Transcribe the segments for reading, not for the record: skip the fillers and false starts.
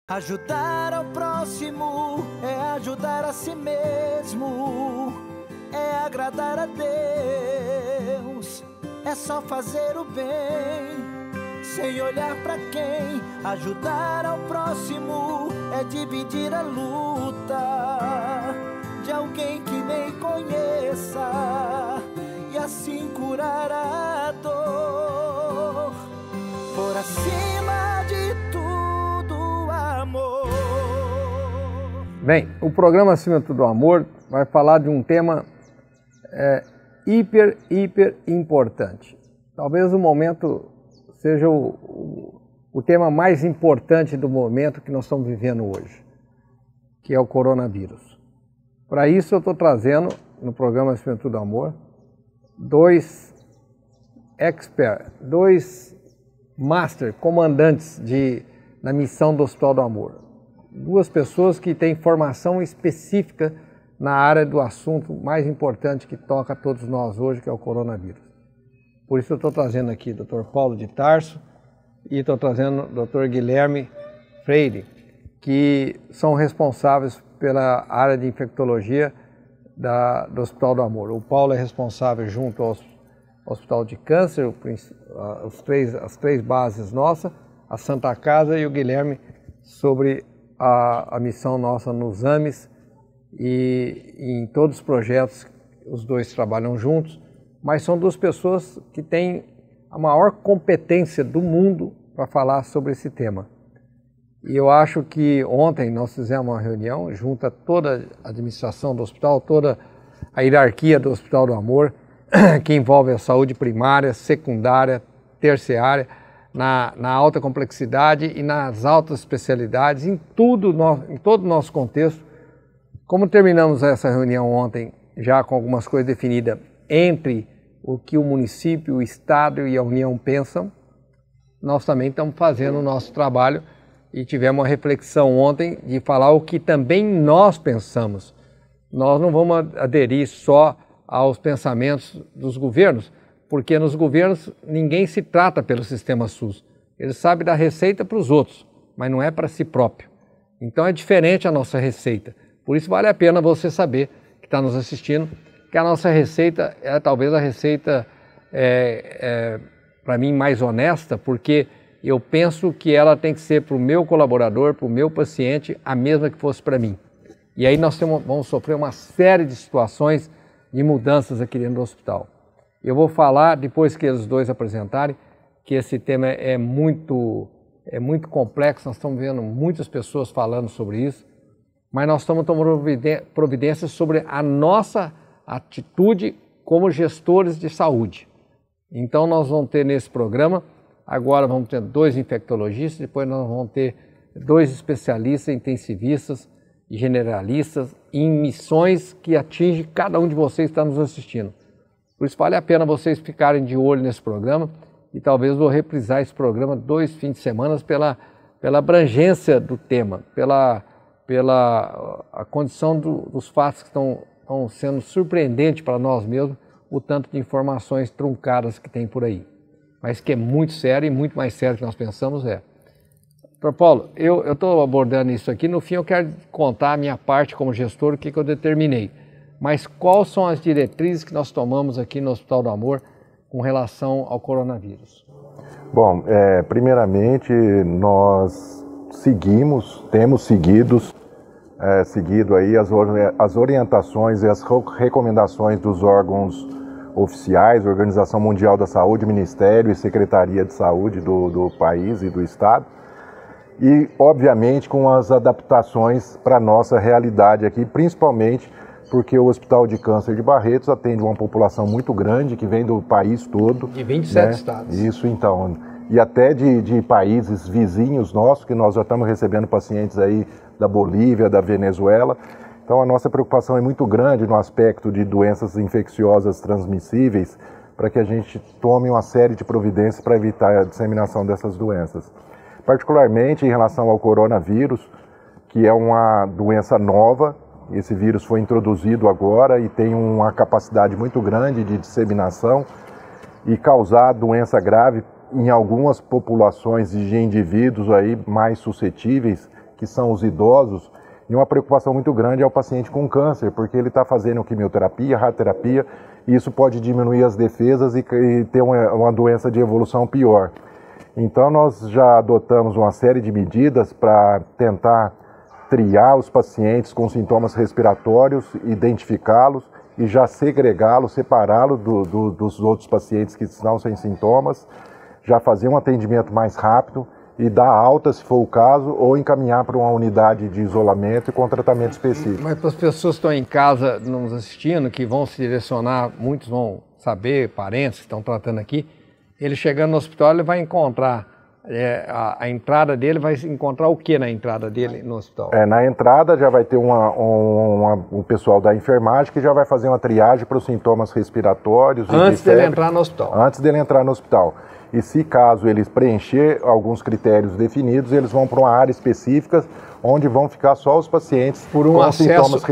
Ajudar ao próximo é ajudar a si mesmo, é agradar a Deus, é só fazer o bem, sem olhar pra quem. Ajudar ao próximo é dividir a luta de alguém que nem conheça e assim curar a dor. Por acima de tudo, amor. Bem, o programa Acima de Tudo Amor vai falar de um tema hiper importante. Talvez o momento seja o tema mais importante do momento que nós estamos vivendo hoje, que é o coronavírus. Para isso eu estou trazendo no programa Acima de Tudo Amor dois experts, dois master comandantes na missão do Hospital do Amor. Duas pessoas que têm formação específica na área do assunto mais importante que toca a todos nós hoje, que é o coronavírus. Por isso eu estou trazendo aqui o Dr. Paulo de Tarso e estou trazendo o Dr. Guilherme Freire, que são responsáveis pela área de infectologia do Hospital do Amor. O Paulo é responsável junto ao Hospital de Câncer, as três bases nossas, a Santa Casa, e o Guilherme sobre a missão nossa nos AMES e em todos os projetos. Os dois trabalham juntos, mas são duas pessoas que têm a maior competência do mundo para falar sobre esse tema. E eu acho que ontem nós fizemos uma reunião junto a toda a administração do hospital, toda a hierarquia do Hospital do Amor, que envolve a saúde primária, secundária, terciária, na alta complexidade e nas altas especialidades, em todo o nosso contexto. Como terminamos essa reunião ontem já com algumas coisas definidas entre o que o município, o Estado e a União pensam, nós também estamos fazendo o nosso trabalho e tivemos uma reflexão ontem de falar o que também nós pensamos. Nós não vamos aderir só aos pensamentos dos governos, porque nos governos ninguém se trata pelo sistema SUS. Eles sabem dar receita para os outros, mas não é para si próprio. Então é diferente a nossa receita. Por isso vale a pena você saber, que está nos assistindo, que a nossa receita é talvez a receita, para mim, mais honesta, porque eu penso que ela tem que ser para o meu colaborador, para o meu paciente, a mesma que fosse para mim. E aí nós vamos sofrer uma série de situações de mudanças aqui dentro do hospital. Eu vou falar, depois que eles dois apresentarem, que esse tema é muito complexo, nós estamos vendo muitas pessoas falando sobre isso, mas nós estamos tomando providências sobre a nossa atitude como gestores de saúde. Então nós vamos ter nesse programa, agora vamos ter 2 infectologistas, depois nós vamos ter 2 especialistas intensivistas e generalistas em missões que atingem cada um de vocês que está nos assistindo. Por isso vale a pena vocês ficarem de olho nesse programa e talvez vou reprisar esse programa 2 fins de semana pela abrangência do tema, pela a condição dos fatos que estão sendo surpreendentes para nós mesmos, o tanto de informações truncadas que tem por aí. Mas que é muito sério e muito mais sério do que nós pensamos Dr. Paulo, eu estou abordando isso aqui, no fim eu quero contar a minha parte como gestor, o que eu determinei. Mas quais são as diretrizes que nós tomamos aqui no Hospital do Amor com relação ao coronavírus? Bom, primeiramente nós temos seguido aí as orientações e as recomendações dos órgãos oficiais, Organização Mundial da Saúde, Ministério e Secretaria de Saúde do país e do Estado, e obviamente com as adaptações para a nossa realidade aqui, principalmente porque o Hospital de Câncer de Barretos atende uma população muito grande que vem do país todo. De 27 estados. Isso então, e até de países vizinhos nossos, que nós já estamos recebendo pacientes aí da Bolívia, da Venezuela. Então a nossa preocupação é muito grande no aspecto de doenças infecciosas transmissíveis, para que a gente tome uma série de providências para evitar a disseminação dessas doenças. Particularmente em relação ao coronavírus, que é uma doença nova, esse vírus foi introduzido agora e tem uma capacidade muito grande de disseminação e causar doença grave em algumas populações de indivíduos aí mais suscetíveis que são os idosos, e uma preocupação muito grande é o paciente com câncer, porque ele está fazendo quimioterapia, radioterapia, e isso pode diminuir as defesas e ter uma doença de evolução pior. Então nós já adotamos uma série de medidas para tentar triar os pacientes com sintomas respiratórios, identificá-los e já segregá-los, separá-los dos outros pacientes que estão sem sintomas, já fazer um atendimento mais rápido e dar alta, se for o caso, ou encaminhar para uma unidade de isolamento e com tratamento específico. Mas para as pessoas que estão em casa nos assistindo, que vão se direcionar, muitos vão saber, parentes que estão tratando aqui, ele chegando no hospital, ele vai encontrar, a entrada dele, vai encontrar o que na entrada dele no hospital? Na entrada já vai ter um pessoal da enfermagem que já vai fazer uma triagem para os sintomas respiratórios. Antes dele entrar no hospital? Antes dele entrar no hospital. E se caso eles preencher alguns critérios definidos, eles vão para uma área específica, onde vão ficar só os pacientes com sintomas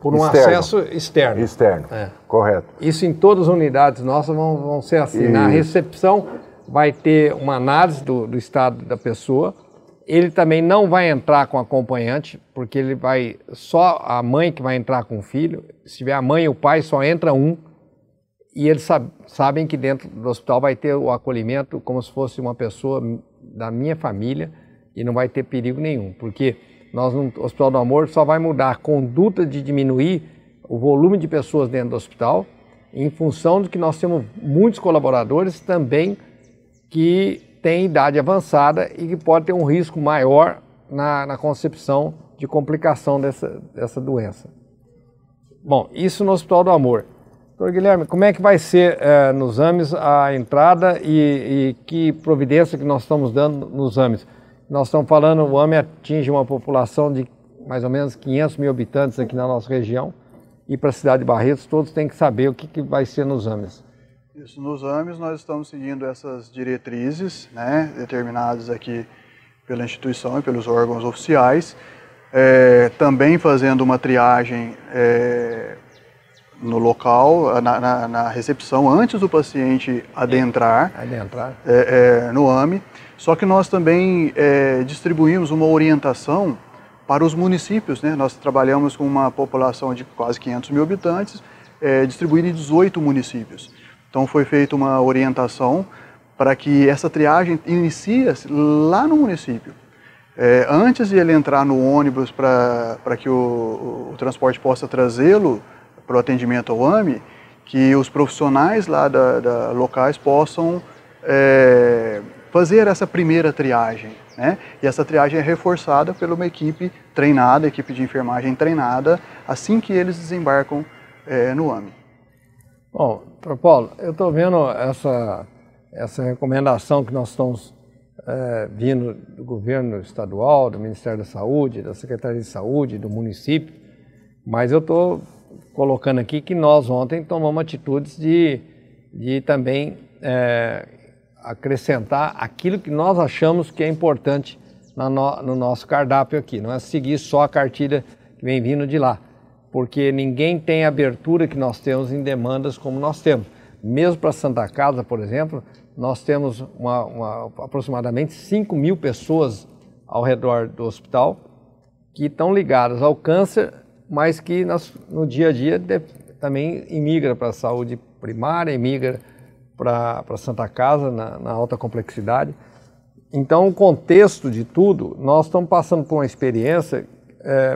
por um acesso externo. Externo, correto. Isso em todas as unidades nossas vão ser assim. Na recepção vai ter uma análise do estado da pessoa. Ele também não vai entrar com acompanhante, porque ele vai só a mãe que vai entrar com o filho. Se tiver a mãe e o pai, só entra um. E eles sabem que dentro do hospital vai ter o acolhimento como se fosse uma pessoa da minha família e não vai ter perigo nenhum, porque nós no Hospital do Amor só vai mudar a conduta de diminuir o volume de pessoas dentro do hospital em função de que nós temos muitos colaboradores também que têm idade avançada e que pode ter um risco maior na concepção de complicação dessa doença. Bom, isso no Hospital do Amor. Doutor Guilherme, como é que vai ser nos AMES a entrada e que providência que nós estamos dando nos AMES? Nós estamos falando, o AME atinge uma população de mais ou menos 500 mil habitantes aqui na nossa região e para a cidade de Barretos todos têm que saber o que vai ser nos AMES. Isso, nos AMES nós estamos seguindo essas diretrizes, né, determinadas aqui pela instituição e pelos órgãos oficiais, também fazendo uma triagem no local, na recepção, antes do paciente adentrar no AME. Só que nós também distribuímos uma orientação para os municípios, né? Nós trabalhamos com uma população de quase 500 mil habitantes, distribuída em 18 municípios. Então foi feita uma orientação para que essa triagem inicie lá no município. Antes de ele entrar no ônibus para que o transporte possa trazê-lo para o atendimento ao AME, que os profissionais lá locais possam fazer essa primeira triagem, né? E essa triagem é reforçada por uma equipe treinada, equipe de enfermagem treinada, assim que eles desembarcam no AME. Bom, Dr. Paulo, eu estou vendo essa recomendação que nós estamos vindo do governo estadual, do Ministério da Saúde, da Secretaria de Saúde, do município, mas eu estou colocando aqui que nós ontem tomamos atitudes de também acrescentar aquilo que nós achamos que é importante no nosso cardápio aqui, não é seguir só a cartilha que vem vindo de lá, porque ninguém tem a abertura que nós temos em demandas como nós temos. Mesmo para a Santa Casa, por exemplo, nós temos aproximadamente 5 mil pessoas ao redor do hospital que estão ligadas ao câncer, mas que no dia a dia também imigra para a saúde primária, imigra para a Santa Casa, na alta complexidade. Então, o contexto de tudo, nós estamos passando por uma experiência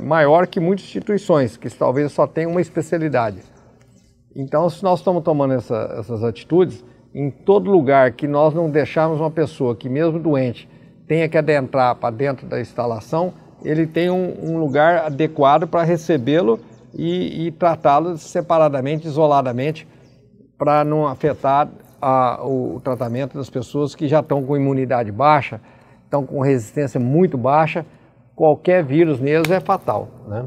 maior que muitas instituições, que talvez só tenham uma especialidade. Então, se nós estamos tomando essas atitudes, em todo lugar que nós não deixarmos uma pessoa que, mesmo doente, tenha que adentrar para dentro da instalação, ele tem um lugar adequado para recebê-lo e tratá-lo separadamente, isoladamente, para não afetar o tratamento das pessoas que já estão com imunidade baixa, estão com resistência muito baixa. Qualquer vírus neles é fatal, né?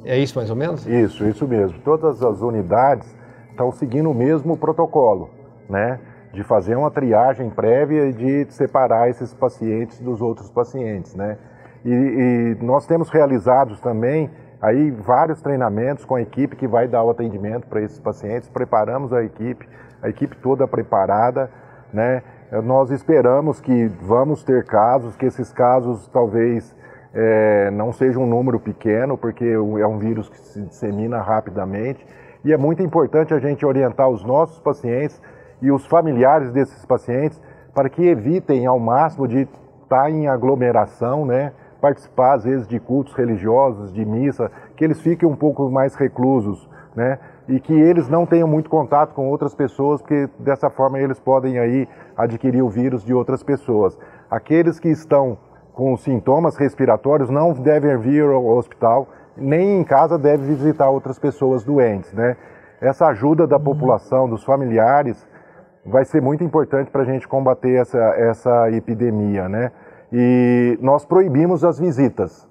É isso mais ou menos? Isso mesmo. Todas as unidades estão seguindo o mesmo protocolo, né? De fazer uma triagem prévia e de separar esses pacientes dos outros pacientes, né? E nós temos realizados também aí vários treinamentos com a equipe que vai dar o atendimento para esses pacientes. Preparamos a equipe toda preparada, né? Nós esperamos que vamos ter casos, que esses casos talvez não seja um número pequeno, porque é um vírus que se dissemina rapidamente. E é muito importante a gente orientar os nossos pacientes e os familiares desses pacientes para que evitem ao máximo de estar em aglomeração, né? Participar às vezes de cultos religiosos, de missa, que eles fiquem um pouco mais reclusos, né? E que eles não tenham muito contato com outras pessoas, porque dessa forma eles podem aí adquirir o vírus de outras pessoas. Aqueles que estão com sintomas respiratórios não devem vir ao hospital, nem em casa devem visitar outras pessoas doentes, né? Essa ajuda da população, dos familiares, vai ser muito importante para a gente combater essa epidemia, né? E nós proibimos as visitas.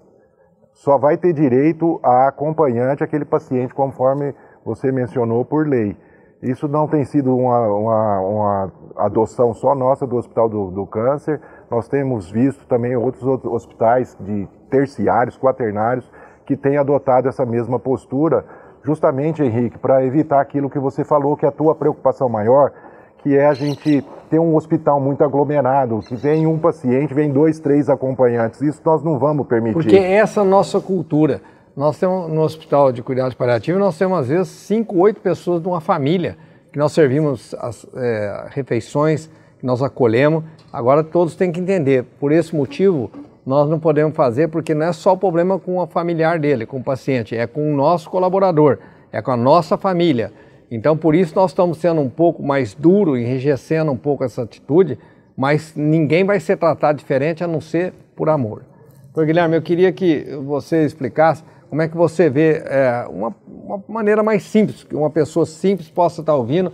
Só vai ter direito a acompanhante aquele paciente, conforme você mencionou, por lei. Isso não tem sido uma adoção só nossa do Hospital do Câncer. Nós temos visto também outros hospitais de terciários, quaternários, que têm adotado essa mesma postura, justamente, Henrique, para evitar aquilo que você falou, que é a tua preocupação maior, que é a gente ter um hospital muito aglomerado, que vem um paciente, vem 2, 3 acompanhantes. Isso nós não vamos permitir. Porque essa é a nossa cultura. Nós temos no hospital de cuidados paliativos, nós temos às vezes 5, 8 pessoas de uma família, que nós servimos as refeições, que nós acolhemos. Agora todos têm que entender, por esse motivo, nós não podemos fazer, porque não é só o problema com a familiar dele, com o paciente, é com o nosso colaborador, é com a nossa família. Então, por isso nós estamos sendo um pouco mais duro, enrijecendo um pouco essa atitude, mas ninguém vai ser tratado diferente a não ser por amor. Então, Guilherme, eu queria que você explicasse como é que você vê uma maneira mais simples, que uma pessoa simples possa estar ouvindo,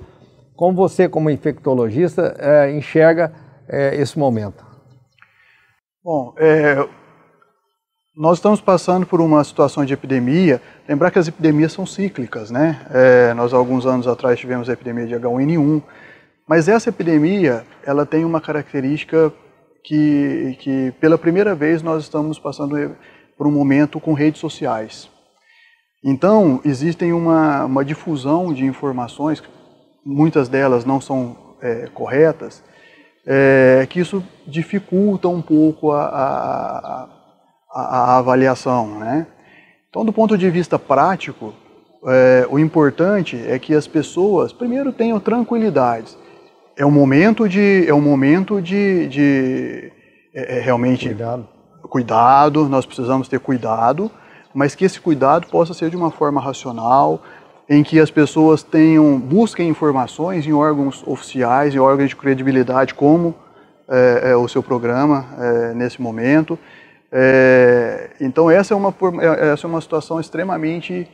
como você, como infectologista, enxerga esse momento. Bom, nós estamos passando por uma situação de epidemia. Lembrar que as epidemias são cíclicas, né? Nós, há alguns anos atrás, tivemos a epidemia de H1N1, mas essa epidemia, ela tem uma característica que pela primeira vez, nós estamos passando por um momento com redes sociais. Então, existem uma difusão de informações, muitas delas não são corretas, que isso dificulta um pouco a avaliação, né? Então, do ponto de vista prático, o importante é que as pessoas, primeiro, tenham tranquilidade. É um momento de realmente cuidado, nós precisamos ter cuidado, mas que esse cuidado possa ser de uma forma racional, em que as pessoas busquem informações em órgãos oficiais, em órgãos de credibilidade, como o seu programa nesse momento. Então essa é uma situação extremamente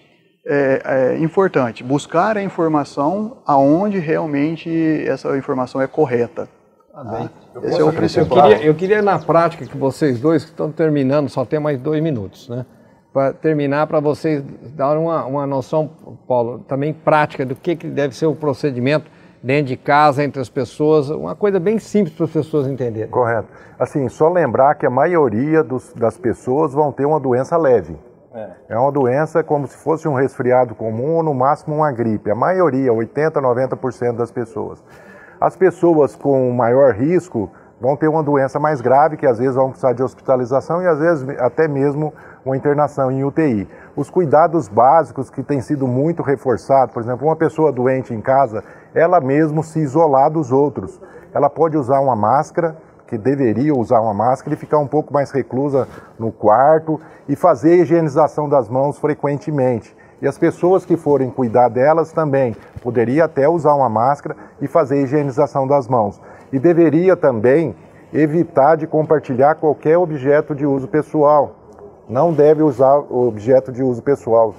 importante, buscar a informação aonde realmente essa informação é correta. Tá? Esse é o principal. Eu queria na prática que vocês dois que estão terminando, só tem mais 2 minutos, né? Para terminar, para vocês darem uma noção, Paulo, também prática do que deve ser o procedimento dentro de casa, entre as pessoas, uma coisa bem simples para as pessoas entenderem. Correto. Assim, só lembrar que a maioria das pessoas vão ter uma doença leve. É uma doença como se fosse um resfriado comum ou no máximo uma gripe. A maioria, 80%, 90% das pessoas. As pessoas com maior risco vão ter uma doença mais grave, que às vezes vão precisar de hospitalização e às vezes até mesmo uma internação em UTI. Os cuidados básicos que têm sido muito reforçados, por exemplo, uma pessoa doente em casa, ela mesmo se isolar dos outros. Ela pode usar uma máscara, que deveria usar uma máscara e ficar um pouco mais reclusa no quarto e fazer a higienização das mãos frequentemente. E as pessoas que forem cuidar delas também poderia até usar uma máscara e fazer a higienização das mãos. E deveria também evitar de compartilhar qualquer objeto de uso pessoal. Não deve usar o objeto de uso pessoal.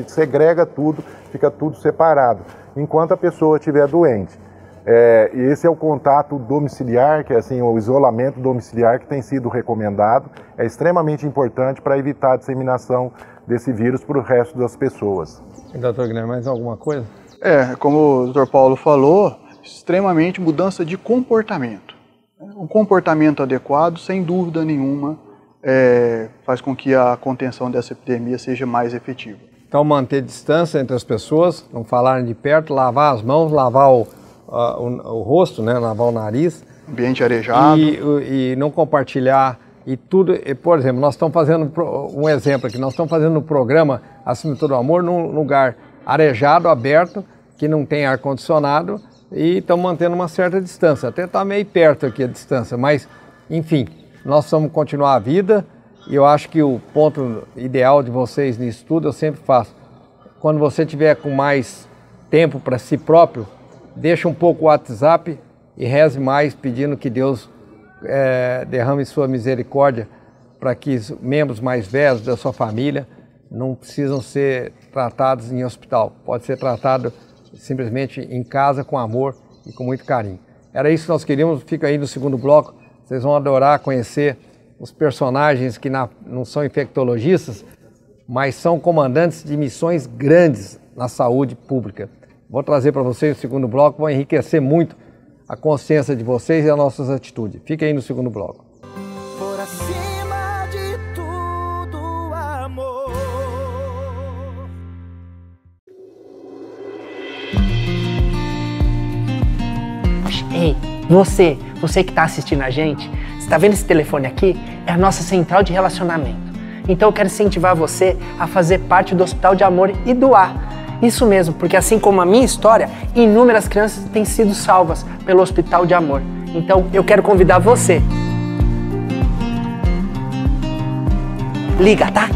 Segrega tudo, fica tudo separado, enquanto a pessoa estiver doente. Esse é o contato domiciliar, que é assim, o isolamento domiciliar que tem sido recomendado. É extremamente importante para evitar a disseminação desse vírus para o resto das pessoas. Doutor Guilherme, mais alguma coisa? Como o doutor Paulo falou, extremamente mudança de comportamento. Um comportamento adequado, sem dúvida nenhuma, faz com que a contenção dessa epidemia seja mais efetiva. Então, manter distância entre as pessoas, não falarem de perto, lavar as mãos, lavar o rosto, né, lavar o nariz. Ambiente arejado. E não compartilhar E tudo, por exemplo, nós estamos fazendo um exemplo aqui, nós estamos fazendo um programa Acima de Tudo Amor num lugar arejado, aberto, que não tem ar-condicionado, e estamos mantendo uma certa distância. Até está meio perto aqui a distância, mas, enfim, nós vamos continuar a vida, e eu acho que o ponto ideal de vocês nisso tudo, eu sempre faço. Quando você tiver com mais tempo para si próprio, deixa um pouco o WhatsApp e reze mais, pedindo que Deus derrame sua misericórdia para que os membros mais velhos da sua família não precisam ser tratados em hospital. Pode ser tratado simplesmente em casa com amor e com muito carinho. Era isso que nós queríamos. Fica aí no segundo bloco. Vocês vão adorar conhecer os personagens que não são infectologistas, mas são comandantes de missões grandes na saúde pública. Vou trazer para vocês o segundo bloco, vou enriquecer muito a consciência de vocês e as nossas atitudes. Fiquem aí no segundo bloco. Por acima de tudo, amor. Ei, você que está assistindo a gente, você está vendo esse telefone aqui? É a nossa central de relacionamento. Então eu quero incentivar você a fazer parte do Hospital de Amor e doar. Isso mesmo, porque assim como a minha história, inúmeras crianças têm sido salvas pelo Hospital de Amor. Então eu quero convidar você. Liga, tá?